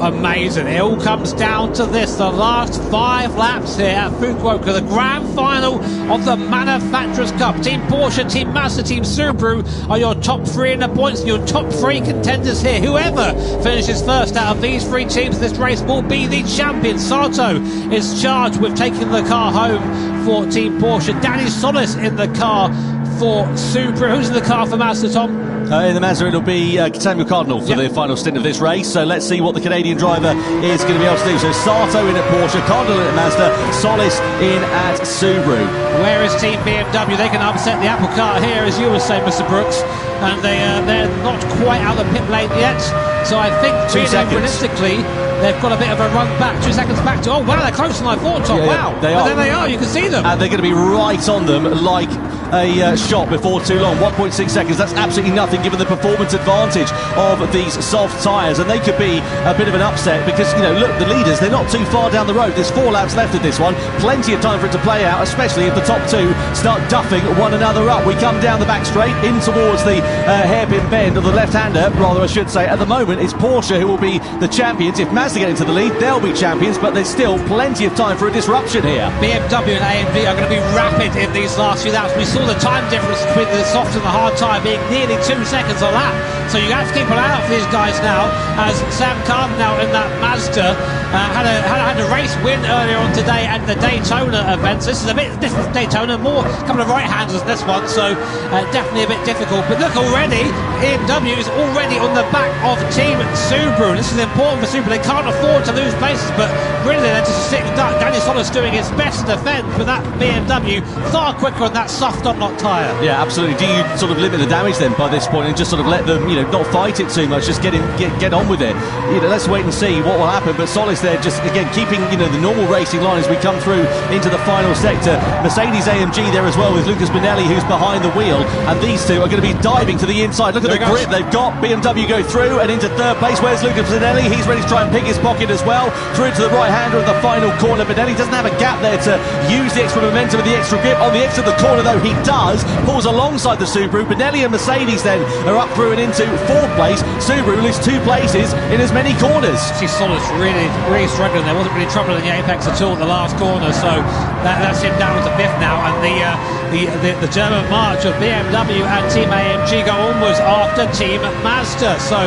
amazing. It all comes down to this, the last 5 laps here at Fukuoka, the grand final of the Manufacturers' Cup. Team Porsche, Team Mazda, Team Subaru are your top 3 in the points, your top 3 contenders here. Whoever finishes first out of these 3 teams in this race will be the champion. Sato is charged with taking the car home for Team Porsche. Danny Solis in the car for Subaru. Who's in the car for Mazda, Tom? In the Mazda, it'll be Samuel Cardinal for the final stint of this race. So let's see what the Canadian driver is going to be able to do. So Sato in at Porsche, Cardinal in at Mazda, Solis in at Subaru. Where is Team BMW? They can upset the apple cart here, as you were saying, Mr. Brooks. And they're not quite out of the pit lane yet. So I think realistically, they've got a bit of a run back. 2 seconds back to... Oh, wow, they're closer than I thought, Tom. Wow. They are. But there they are. You can see them. And they're going to be right on them like a shot before too long. 1.6 seconds. That's absolutely nothing given the performance advantage of these soft tyres. And they could be a bit of an upset because, you know, look, the leaders, they're not too far down the road. There's 4 laps left of this one. Plenty of time for it to play out, especially if the top 2 start duffing one another up. We come down the back straight in towards the hairpin bend of the left-hander, rather I should say. At the moment, it's Porsche who will be the champions. If Mazda get into the lead, they'll be champions, but there's still plenty of time for a disruption here. BMW and AMG are going to be rapid in these last few laps. We saw the time difference between the soft and the hard tyre being nearly 2 seconds a lap. So you have to keep an eye out for these guys now, as Sam Cardinal in that Mazda had a race win earlier on today at the Daytona events. This is a bit different from Daytona, more a couple of right-handers in this one, so definitely a bit difficult. But look, already BMW is already on the back of Team Subaru. This is important for Subaru. They can't afford to lose places, but really they're just a sitting duck. Danny Solis doing his best to defend with that BMW far quicker on that soft on-lock tyre. Yeah, absolutely. Do you sort of limit the damage then by this point and just sort of let them, you know, not fight it too much, just get on with it? You know, let's wait and see what will happen. But Solis there just, again, keeping, you know, the normal racing line as we come through into the final sector. Mercedes AMG there as well with Lucas Bonelli, who's behind the wheel, and these two are going to be diving to the inside. Look at the grip they've got. BMW go through and into third place. Where's Lucas Bonelli? He's ready to try and pick his pocket as well. Through to the right-hander of the final corner. Bonelli doesn't have a gap there to use the extra momentum and the extra grip. On the exit of the corner, though, he does. Pulls alongside the Subaru. Bonelli and Mercedes then are up through and into 4th place. Subaru loses 2 places in as many corners. See Solis really struggling there. Wasn't really troubling the apex at all at the last corner, so that's him down to 5th now. And the German march of BMW and Team AMG go onwards after Team Mazda. So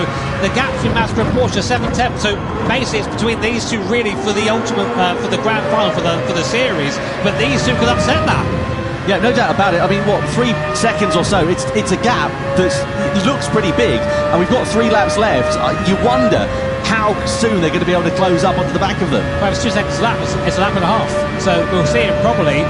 the gap between Mazda and Porsche 7-10. So basically it's between these two really for the ultimate for the grand final for the series. But these two could upset that. Yeah, no doubt about it. I mean, what, 3 seconds or so? It's a gap that looks pretty big, and we've got 3 laps left. You wonder how soon they're going to be able to close up onto the back of them. Well, it's 2 seconds a lap. It's a lap and a half. So we'll see him probably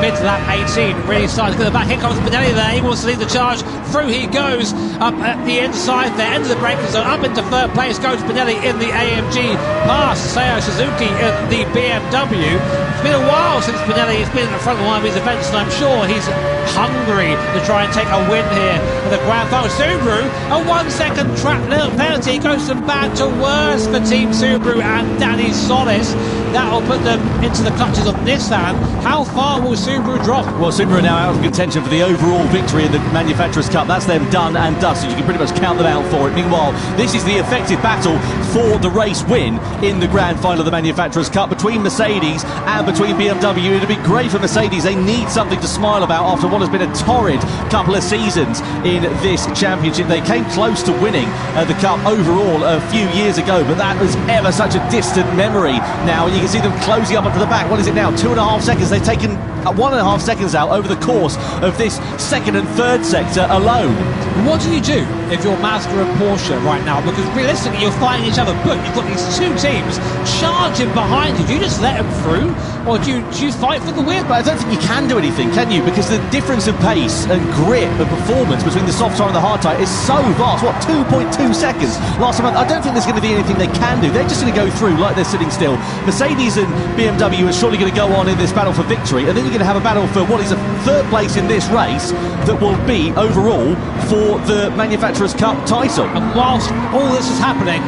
mid to lap 18. Really starting to go back. Here comes Bonelli there. He wants to lead the charge. Through he goes up at the inside there, end of the braking zone. Up into 3rd place goes Bonelli in the AMG. Past Seiya Suzuki in the BMW. It's been a while since Bonelli has been at the front line of these events, and I'm sure he's hungry to try and take a win here in the grand final. Subaru, a 1 second track penalty goes from bad to worse for Team Subaru and Danny Solis. That'll put them into the clutches of Nissan. How far will Subaru drop? Well, Subaru are now out of contention for the overall victory in the Manufacturers' Cup. That's them done and dusted. You can pretty much count them out for it. Meanwhile, this is the effective battle for the race win in the grand final of the Manufacturers' Cup between Mercedes and between BMW. It'd be great for Mercedes. They need something to smile about after what has been a torrid couple of seasons in this championship. They came close to winning the Cup overall a few years ago, but that was ever such a distant memory now. You can see them closing up onto the back. What is it now? 2.5 seconds. They've taken 1.5 seconds out over the course of this 2nd and 3rd sector alone. What do you do if you're Mazda and Porsche right now? Because realistically, you're fighting each other, but you've got these 2 teams charging behind you. Do you just let them through, or do you fight for the win? But I don't think you can do anything, can you? Because the difference of pace and grip and performance between the soft tyre and the hard tyre is so vast. What, 2.2 seconds last time? I don't think there's going to be anything they can do. They're just going to go through like they're sitting still. Mercedes and BMW are surely going to go on in this battle for victory, and then you're going to have a battle for what is a 3rd place in this race that will be overall for the Manufacturers' Cup title. And whilst all this is happening,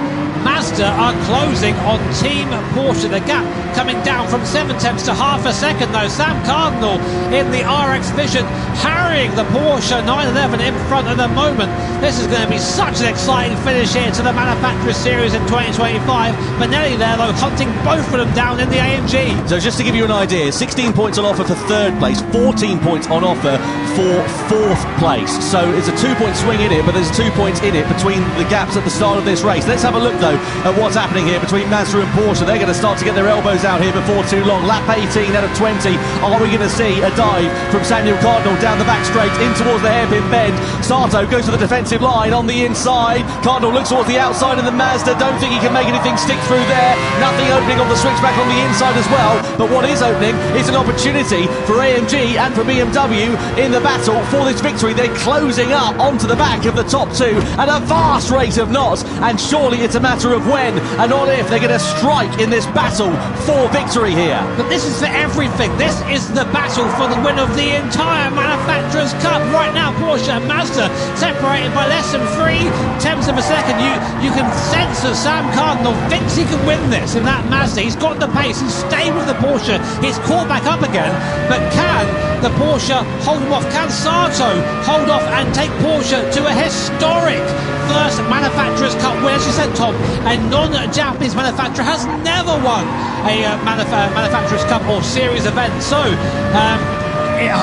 Mazda are closing on Team Porsche. The gap coming down from 7/10 to half a second though. Sam Cardinal in the RX Vision harrying the Porsche 911 in front at the moment. This is going to be such an exciting finish here to the Manufacturers Series in 2025. Benelli there though hunting both of them down in the AMG. So just to give you an idea, 16 points on offer for third place, 14 points on offer for fourth place. So it's a 2-point swing in it, but there's 2 points in it between the gaps at the start of this race. Let's have a look though at what's happening here between Mazda and Porsche. They're going to start to get their elbows out here before too long. Lap 18 out of 20. Are we going to see a dive from Samuel Cardinal down the back straight in towards the hairpin bend? Sato goes to the defensive line on the inside. Cardinal looks towards the outside of the Mazda. Don't think he can make anything stick through there. Nothing opening on the switchback on the inside as well. But what is opening is an opportunity for AMG and for BMW in the battle for this victory. They're closing up onto the back of the top two at a vast rate of knots, and surely it's a matter of when and not if they're going to strike in this battle for victory here. But this is for everything. This is the battle for the win of the entire Manufacturers Cup. Right now, Porsche and Mazda separated by less than 3/10 of a second. You can sense that Sam Cardinal thinks he can win this in that Mazda. He's got the pace. He's stayed with the Porsche. He's caught back up again. But can the Porsche hold him off? Can Sato hold off and take Porsche to a historic first Manufacturers Cup win? As you said, Tom, a non-Japanese manufacturer has never won a Manufacturers Cup or series event. So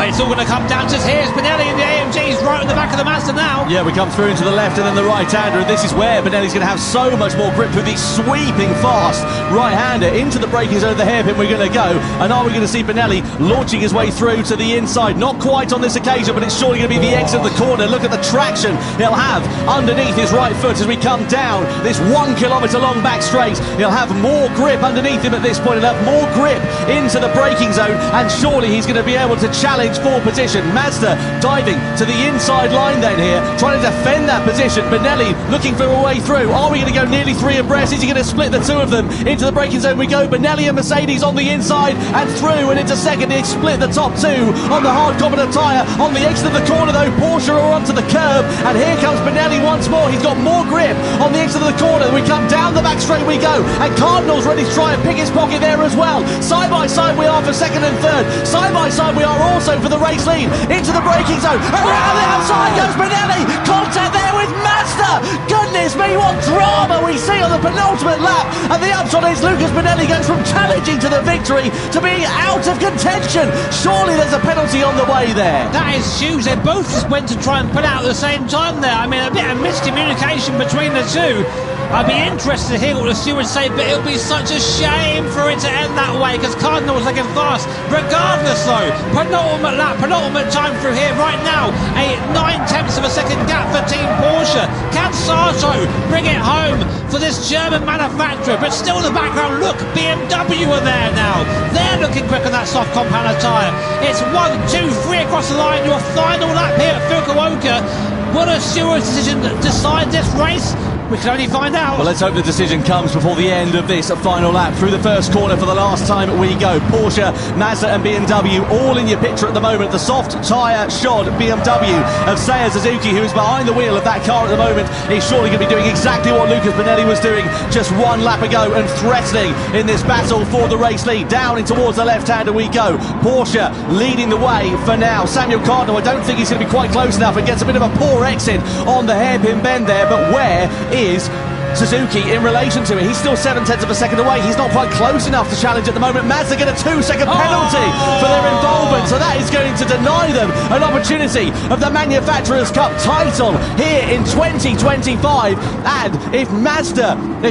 it's all going to come down to here's Benelli in the AMG. He's right at the back of the Mazda now. Yeah, we come through into the left and then the right-hander, and this is where Benelli's going to have so much more grip with the sweeping fast right-hander into the braking zone of the hairpin. We're going to go, and are we going to see Benelli launching his way through to the inside? Not quite on this occasion, but it's surely going to be the exit of the corner. Look at the traction he'll have underneath his right foot as we come down this 1 kilometre long back straight. He'll have more grip underneath him at this point. He'll have more grip into the braking zone, and surely he's going to be able to challenge for position. Mazda diving to the inside line then here, trying to defend that position. Benelli looking for a way through. Are we going to go nearly 3 abreast? Is he going to split the two of them? Into the braking zone we go. Benelli and Mercedes on the inside and through and into second. They split the top two on the hard copper tyre. On the exit of the corner though, Porsche are onto the curb, and here comes Benelli once more. He's got more grip on the exit of the corner. We come down the back straight we go, and Cardinal's ready to try and pick his pocket there as well. Side by side we are for second and third. Side by side we are also for the race lead. Into the braking zone. Around the outside goes Benelli. Contact there with Mazda. Goodness me, what drama we see on the penultimate lap. And the upshot is Lucas Benelli goes from challenging to the victory to being out of contention. Surely there's a penalty on the way there. That is huge. They both just went to try and put out at the same time there. I mean, a bit of miscommunication between the two. I'd be interested to hear what the stewards say, but it'll be such a shame for it to end that way, because Cardinal was looking fast. Regardless though, penultimate lap, penultimate time through here right now. A 9/10 of a second gap for Team Porsche. Can Sato bring it home for this German manufacturer? But still in the background, look, BMW are there now. They're looking quick on that soft compounder tyre. It's 1, 2, 3 across the line. Your final lap here at Fukuoka. Will a steward's decision decide this race? We can only find out. Well, let's hope the decision comes before the end of this final lap. Through the first corner for the last time we go. Porsche, Mazda and BMW all in your picture at the moment. The soft tyre shod BMW of Seiya Suzuki, who is behind the wheel of that car at the moment, is surely going to be doing exactly what Lucas Benelli was doing just 1 lap ago and threatening in this battle for the race lead. Down in towards the left-hander we go. Porsche leading the way for now. Samuel Cardinal, I don't think he's going to be quite close enough, and gets a bit of a poor exit on the hairpin bend there, but where is Suzuki in relation to it? He's still 7/10 of a second away. He's not quite close enough to challenge at the moment. Mazda get a 2-second penalty for their involvement, so that is going to deny them an opportunity of the Manufacturers Cup title here in 2025. And if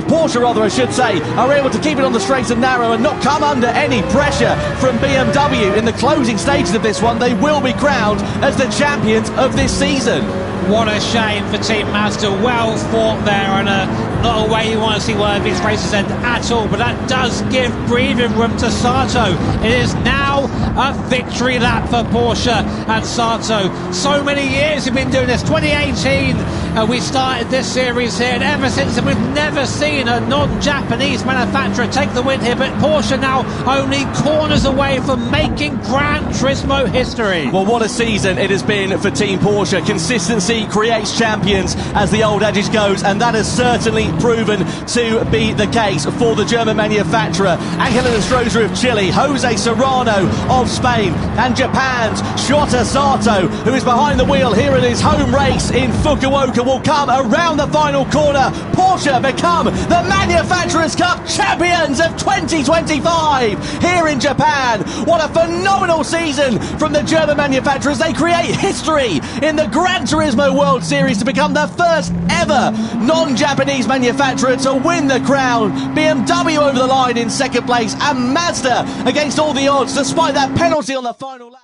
Porsche rather I should say, are able to keep it on the straight and narrow and not come under any pressure from BMW in the closing stages of this one, they will be crowned as the champions of this season. What a shame for Team Mazda. Well fought there, and not a way you want to see one of these races end at all, but that does give breathing room to Sato. It is now a victory lap for Porsche and Sato. So many years we've been doing this. 2018 we started this series here, and ever since then we've never seen a non-Japanese manufacturer take the win here, but Porsche now only corners away from making Gran Turismo history. Well, what a season it has been for Team Porsche. Consistency creates champions, as the old adage goes, and that has certainly proven to be the case for the German manufacturer. Angela Stroza of Chile, Jose Serrano of Spain, and Japan's Shota Sato, who is behind the wheel here in his home race in Fukuoka, will come around the final corner. Porsche become the Manufacturers' Cup champions of 2025 here in Japan. What a phenomenal season from the German manufacturers. They create history in the Gran Turismo World Series to become the first ever non-Japanese manufacturer to win the crown. BMW over the line in second place, and Mazda against all the odds despite that penalty on the final lap.